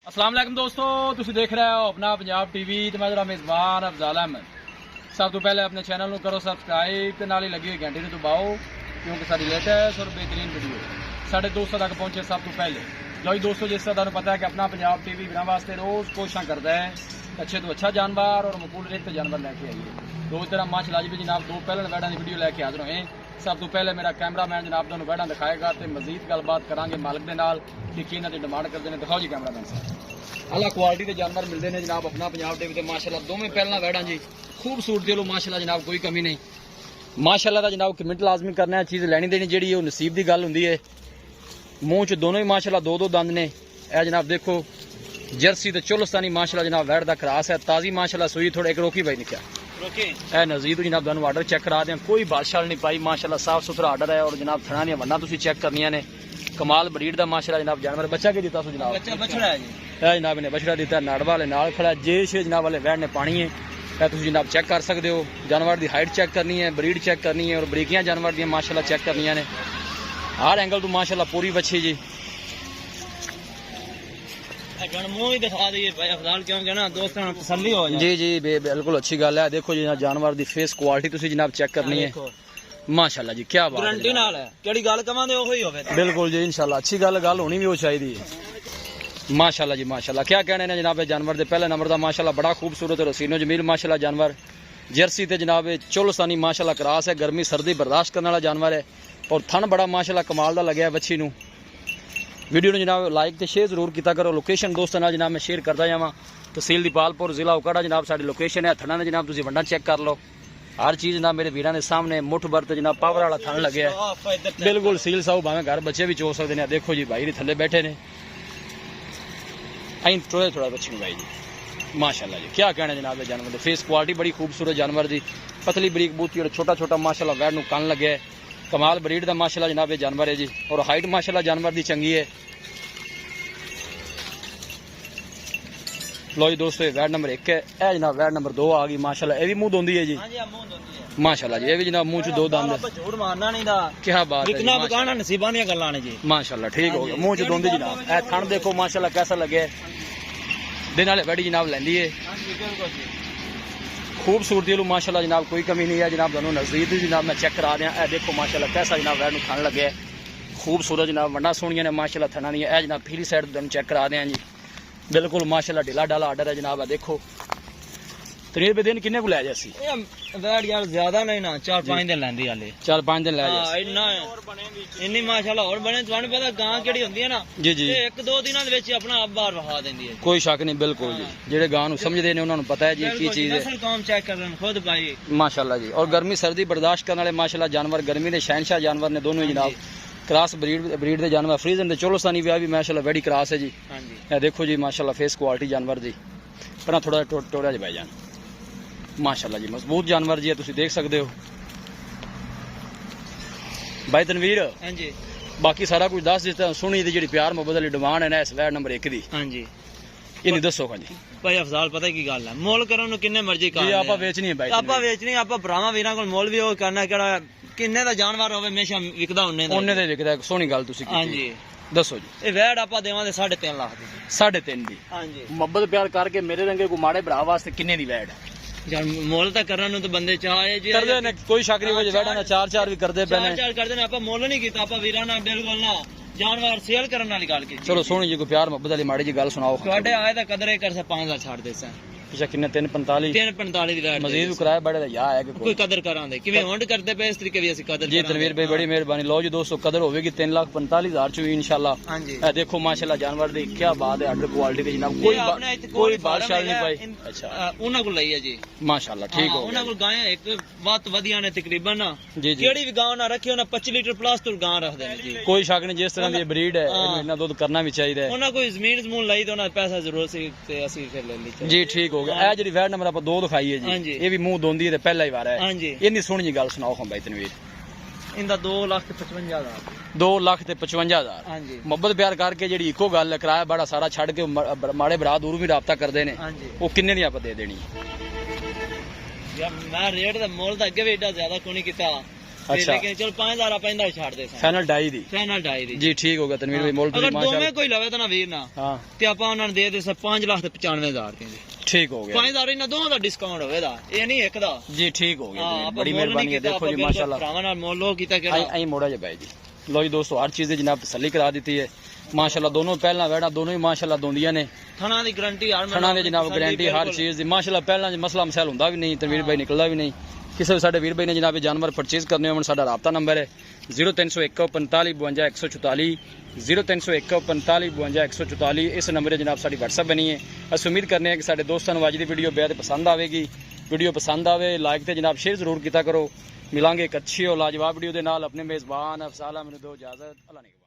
अस्सलाम वालेकुम दोस्तों, तुम देख रहे हो अपना पंजाब टीवी ते मैं जरा मेज़बान अफजाल अहमद। सब तो पहले अपने चैनल को करो सबसक्राइब ते नाल ही लगी हुई घंटे को दबाओ क्योंकि सारी लेटेस्ट और बेहतरीन वीडियो साढ़े दोस्तों तक पहुंचे सब तो पहले। लो जी दोस्तों, जिस तरह पता है कि अपना पंजाब टीवी बिना वास्ते रोज़ कोशिश करता है अच्छे तो अच्छा जानवर और मकबूल रेट जानवर लैके आइए। दो तरह माशाअल्लाह जी भी जनाब दो पहले बैठा की वीडियो लैके हाजिर होए। सब तो पहले मेरा कैमरामैन जनाब तुहानू बैठा दिखाएगा तो मजीद गलबात करांगे मालिक के नाल कि की इन्हां दी डिमांड करते हैं। दिखाओ जी कैमरामैन साहब। अला क्वालिटी के जानवर मिलते हैं जनाब अपना पंजाब टीवी माशाअल्लाह दोवें पहला बैठा जी खूबसूरती लो माशाअल्लाह जनाब कोई कमी नहीं। माशाअल्लाह का जनाब कमिट लाजमी करना है, चीज़ लैनी देनी जी नसीब की गल होंगी है। मूँह च दोनों ही माशाअल्लाह दो दो दंद ने। यह जनाब देखो जर्सी तो चुलस्तानी माशाअल्लाह जनाब वैट का क्रास है, ताज़ी माशाअल्लाह सुई थोड़ा एक रोकी भाई निकला है नजीर जनाब तुहानू आर्डर चेक करा दें, कोई बादशाह नहीं पाई माशाअल्लाह साफ सुथरा आर्डर है। और जनाब थना दी वन्ना तुसीं चेक करनियां ने कमाल ब्रीड का माशाअल्लाह जनाब जानवर। बच्चा के दिता सो जनाब बछड़ा है जी जनाब ने बछड़ा दिता नाड़ वाले नाल खड़ा जे छे जनाब वाले वैट ने पानी है तुम जनाब चेक कर सकते हो। जानवर की हाइट चेक करनी है, ब्रीड चेक करनी है और बरीकियां जानवर दी माशाअल्लाह चेक करनियां ने हर एंगल तो माशाअल्लाह पूरी बच्ची जी। जी जी बिल्कुल अच्छी गल है। देखो जी जानवर की फेस क्वालिटी तुसी जनाब चेक करनी है माशाअल्लाह जी क्या बात है। बिल्कुल जी इंशाअल्लाह अच्छी गल होनी भी वो चाहिए माशाअल्लाह जी माशाअल्लाह। क्या कहने ने जनाब जानवर के पहले नंबर का माशाअल्लाह बड़ा खूबसूरत रसीनो जमील माशाअल्लाह जानवर जर्सी ते जनाब चुलस्तानी माशाअल्लाह क्रास है, गर्मी सर्दी बर्दाश्त करने वाला जानवर है और थन बड़ा माशाअल्लाह कमाल का लगे बच्ची नू। वीडियो ने जनाब लाइक तो शेयर जरूर किया करो। लोकेशन दोस्तों ना जनाब मैं शेयर करता जावा। तहसील दीपालपुर जिला उकाड़ा जनाब साड़ी लोकेशन है। थना ने जनाब तुम वंडा चेक कर लो, हर चीज़ जनाब मेरे वीर के सामने मुठ बरत जनाब पावर वाला थन लगे है बिल्कुल सील साहू भावें घर बच्चे भी चो सकते हैं। देखो जी भाई थले बैठे ने अं थोड़ा थोड़ा बच्चे भाई जी माशाअल्लाह जी क्या कहना जनाब जानवर की फेस क्वालिटी बड़ी खूबसूरत जानवर की पतली बरीक बूती और छोटा छोटा माशाअल्लाह वैट नूं कन लगे है कमाल ब्रीड का माशाअल्लाह जनाब ये जानवर है जी। और हाइट माशाअल्लाह जानवर की चंगी है। लो जी दोस्तों वैट नंबर 1 है, यह जनाब वैट नंबर 2 आ गई माशाअल्लाह। ये भी मुंह दोंदी है जी माशाअल्लाह जी। ये भी जनाब मुंह च दो दंद क्या बात है माशाअल्लाह ठीक हो गया मुंह च दोंदी जनाब। ए थन देखो माशाअल्लाह कैसा लगे दिन वाले बैठी जनाब लैंदी है खूबसूरती लो माशाअल्लाह जनाब कोई कमी नहीं है जनाब। दोनों नजदीक जनाब मैं चेक करा दें। ए देखो माशाअल्लाह कैसा जनाब वैट थन लगे खूबसूरत जनाब वंडा सोनिया ने माशाअल्लाह थना नहीं है। जनाब पीली साइड तुम चेक करा दें जी बिल्कुल माशाअल्लाह ढिला डाला आर्डर है जनाब। देखो तरीर पे दिन किन्ने को लै जासी वैट यार ज्यादा नहीं ना 4-5 दिन लैंदी हाले 4-5 दिन लै जासी इन्ना इन्नी माशाअल्लाह और बने तुहानू पता गां केड़ी हुंदी है ना जी जी 1-2 दिनां दे विच अपना आप बाहर वहा देंदी है कोई शक नहीं बिल्कुल जी। जेड़े गां नू समझदे ने उन्हां नू पता है जी की चीज है नस्ल काम चेक कर लेन खुद भाई माशाअल्लाह जी। और गर्मी सर्दी बर्दाश्त करने वाले माशाअल्लाह जानवर गर्मी के शहनशाह जानवर ने दोनों ही जनाब क्रास ब्रीड के जानवर फ्रीजन चोलोस्तानी भी माशाअल्लाह वेड़ी क्रास है जी। ये देखो जी माशाअल्लाह फेस क्वालिटी जानवर दी पर थोड़ा टोड़ा जी भाई जान माशाअल्लाह जी मजबूत जानवर जी है तुम देख सकते हो भाई तनवीर। हां जी बाकी सारा कुछ दस दिता सुनी दी जी प्यार मोहब्बत वाली डिमांड है ना इस वैट नंबर 1 दी। हां जी ये नहीं दसो जी भाई अफजाल पता की गल है मोल करन नु किन्ने मर्जी कर जी आपा बेचनी है भाई आपा बेचनी आपा भरावां वीरां कोल मोल भी हो करना केड़ा किन्ने दा जानवर होवे हमेशा विकदा उन्ने दे विकदा सोहनी गल तुसी हां जी दसो जी। ये वैट आपा देवांगे 3.5 लाख दी 3.5 दी। हां जी मोहब्बत प्यार करके मेरे रंगे को माड़े भरा वास्ते किन्ने दी वैट है यार मोल तो करन नु तो बंदे चाहे जी करदे ने कोई शक नहीं हो वैटा ना 4-4 भी करदे पने 4 करदे ने आपा मोल नहीं कीता आपा वीरां ना बिल्कुल ना जानवर सेल करने वाली गल की। चलो सोहनी जी को प्यार मोहब्बत वाली माड़ी जी गल सुनाओ ਤੁਹਾਡੇ ਆਏ ਤਾਂ ਕਦਰੇ ਕਰ 5000 ਛੱਡ ਦੇ ਸਾਂ पिछा किन्ने 345 345 ਦੀ ਵੈਟ मजीद किराया बड़े या है कि ਕੋਈ ਕਦਰ ਕਰਾਂਦੇ ਕਿਵੇਂ ਹੋਂਡ ਕਰਦੇ ਪਏ ਇਸ ਤਰੀਕੇ ਵੀ ਅਸੀਂ ਕਦਰ जी तनवीर भाई बड़ी मेहरबानी। लो जी दोस्तों कदर होगी 3,45,000 च इंशाल्लाह। हां जी देखो माशाल्लाह जानवर दी क्या बात है आर्डर क्वालिटी की जनाब कोई बादशाह नहीं भाई। अच्छा ਉਹਨਾਂ ਕੋਲ ਲਈ ਹੈ ਜੀ माशाल्लाह ठीक हो ਉਹਨਾਂ ਕੋਲ ਗਾਂ ਇੱਕ ਬਹੁਤ ਵਧੀਆ ਨੇ ਤਕਰੀਬਨ ਨਾ जी जी ਕਿਹੜੀ ਵੀ ਗਾਂ ਨਾ ਰੱਖੀ ਉਹਨਾਂ 25 ਲੀਟਰ ਪਲੱਸ ਤੋਂ ਗਾਂ ਰੱਖਦੇ ਨੇ ਜੀ कोई शक नहीं जिस तरह की ब्रीड है इतना दूध करना भी चाहिए। ਉਹਨਾਂ ਕੋਈ ਜ਼ਮੀਨ ਜ਼ਮੂਨ ਲਈ ਤੇ ਉਹਨਾਂ ਪੈਸਾ ਜ਼ਰੂਰ ਸੀ ਤੇ ਅਸੀਂ ਫਿਰ ਲੈ ਲਈ जी ठीक हो गया। ए जी वैट नंबर आप 2 दिखाई है हाँ जी जी। ये भी मुंह दोंदी है पहला ही बार है। हां जी इन्नी सोहनी जी गल सुनाओ हम भाई तनवीर। इंदा 2,55,000 2,55,000 हां जी मोहब्बत प्यार करके जी इको गल है किराया बड़ा सारा छड़ के माड़े भरा दूर भी राबता करते हैं हां जी वो किन्ने दी आप दे देनी यार मैं रेट दा मोल दा अगे भी एडा ज्यादा कोनी कीता अच्छा। लेकिन चल 5000 आप इंदा छाड़ दे फाइनल ढाई दी फाइनल ढाई दी जी ठीक हो गया तनवीर भाई मोल अगर दोवें कोई लवे तो ना वीर ना हाँ ते ਆਪਾਂ ਉਹਨਾਂ ਨੂੰ ਦੇ ਦੇ 5,95,000 ਦੀ ठीक हो गया 5000 ਇਹਨਾਂ ਦੋਵਾਂ ਦਾ ਡਿਸਕਾਊਂਟ ਹੋਵੇਗਾ ਇਹ ਨਹੀਂ ਇੱਕ ਦਾ जी ठीक हो गया ਹਾਂ बड़ी मेहरबानी है देखो जी माशाल्लाह ਭਰਾਵਾਂ ਨਾਲ ਮੁੱਲ ਲੋ ਕੀਤਾ ਕਿਹੜਾ आई मोड़ा जा भाई जी लो जी दोस्तों हर चीज जनाब तसल्ली करा दी है माशाल्लाह दोनों पहला वेड़ा दोनों ही माशाल्लाह दोंदियां ने ਥਣਾ ਦੀ ਗਾਰੰਟੀ ਹਰ थना दे जनाब गारंटी हर चीज दी माशाल्लाह पहला मसला मसैल हुंदा भी नहीं तनवीर भाई निकलदा भी नहीं किसी भी साडे वीर भाई ने जनाब जानवर परचेज करने होवन साडा राबता नंबर है 0301 45 52 144 0301 45 52 144 इस नंबर पर जनाब साडी WhatsApp बनी है अस उम्मीद करने हैं कि साडे दोस्तों नूं अज दी वीडियो बेहद पसंद आवेगी वीडियो पसंद आवे लाइक ते जनाब शेयर जरूर किया करो मिलांगे एक अच्छी और लाजवाब वीडियो दे नाल अपने मेजबान अफसाल अहमद दो इजाजत अल्लाह ने